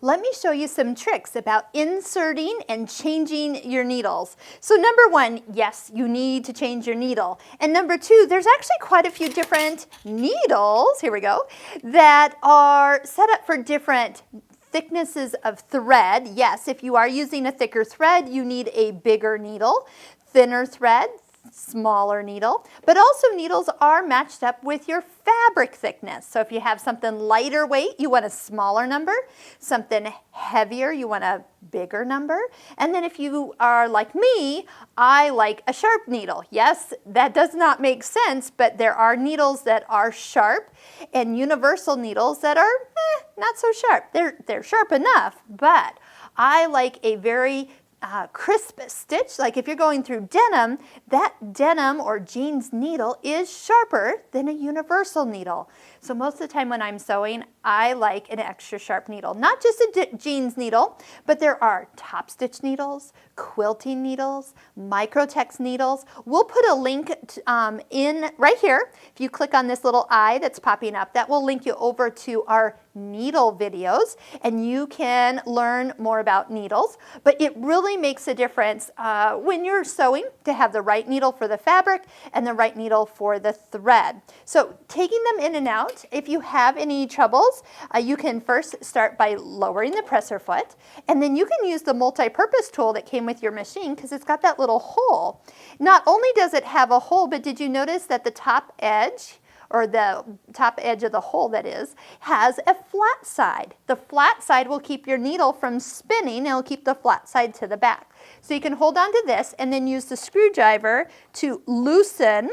let me show you some tricks about inserting and changing your needles. So number one, yes, you need to change your needle. And number two, there's actually quite a few different needles, here we go, that are set up for different thicknesses of thread. Yes, if you are using a thicker thread, you need a bigger needle. Thinner thread, smaller needle, but also needles are matched up with your fabric thickness. So if you have something lighter weight, you want a smaller number. Something heavier, you want a bigger number. And then if you are like me, I like a sharp needle. Yes, that does not make sense, but there are needles that are sharp and universal needles that are not so sharp. They're sharp enough, but I like a very crisp stitch. Like if you're going through denim, that denim or jeans needle is sharper than a universal needle. So most of the time when I'm sewing, I like an extra sharp needle. Not just a jeans needle, but there are top stitch needles, quilting needles, microtex needles. We'll put a link in right here. If you click on this little eye that's popping up, that will link you over to our needle videos, and you can learn more about needles. But it really makes a difference when you're sewing to have the right needle for the fabric and the right needle for the thread. So taking them in and out, if you have any troubles, you can first start by lowering the presser foot, and then you can use the multi-purpose tool that came with your machine because it's got that little hole. Not only does it have a hole, but did you notice that the top edge, or the top edge of the hole that is, has a flat side. The flat side will keep your needle from spinning and it'll keep the flat side to the back. So you can hold on to this and then use the screwdriver to loosen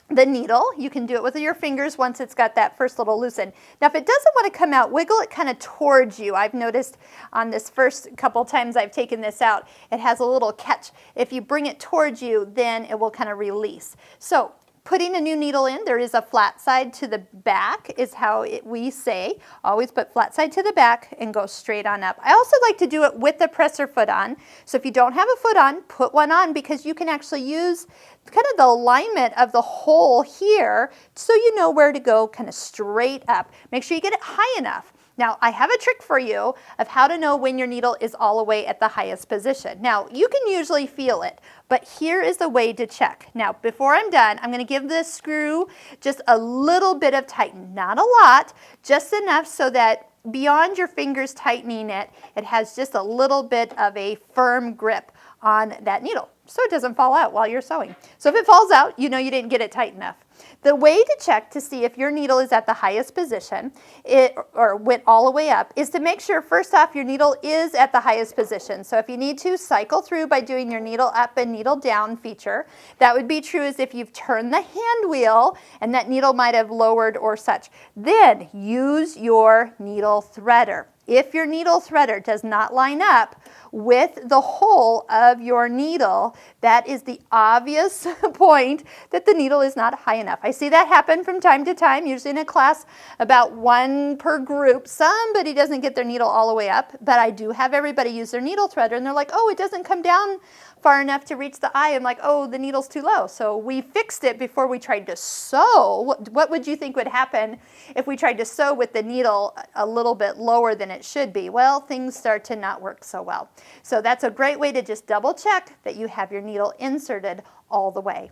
the needle. You can do it with your fingers once it's got that first little loosen. Now if it doesn't want to come out, wiggle it kind of towards you. I've noticed on this first couple times I've taken this out, it has a little catch. If you bring it towards you, then it will kind of release. So putting a new needle in, there is a flat side to the back is how we say. Always put flat side to the back and go straight on up. I also like to do it with the presser foot on. So if you don't have a foot on, put one on because you can actually use kind of the alignment of the hole here so you know where to go kind of straight up. Make sure you get it high enough. Now, I have a trick for you of how to know when your needle is all the way at the highest position. Now, you can usually feel it, but here is the way to check. Now, before I'm done, I'm going to give this screw just a little bit of tighten. Not a lot, just enough so that beyond your fingers tightening it, it has just a little bit of a firm grip on that needle so it doesn't fall out while you're sewing. So if it falls out, you know you didn't get it tight enough. The way to check to see if your needle is at the highest position or went all the way up is to make sure first off your needle is at the highest position. So if you need to cycle through by doing your needle up and needle down feature, that would be true as if you've turned the hand wheel and that needle might have lowered or such. Then use your needle threader. If your needle threader does not line up with the hole of your needle, that is the obvious point that the needle is not high enough. I see that happen from time to time, usually in a class about one per group. Somebody doesn't get their needle all the way up, but I do have everybody use their needle threader and they're like, oh, it doesn't come down far enough to reach the eye. I'm like, oh, the needle's too low. So we fixed it before we tried to sew. What would you think would happen if we tried to sew with the needle a little bit lower than it should be? Well, things start to not work so well. So that's a great way to just double check that you have your needle inserted all the way.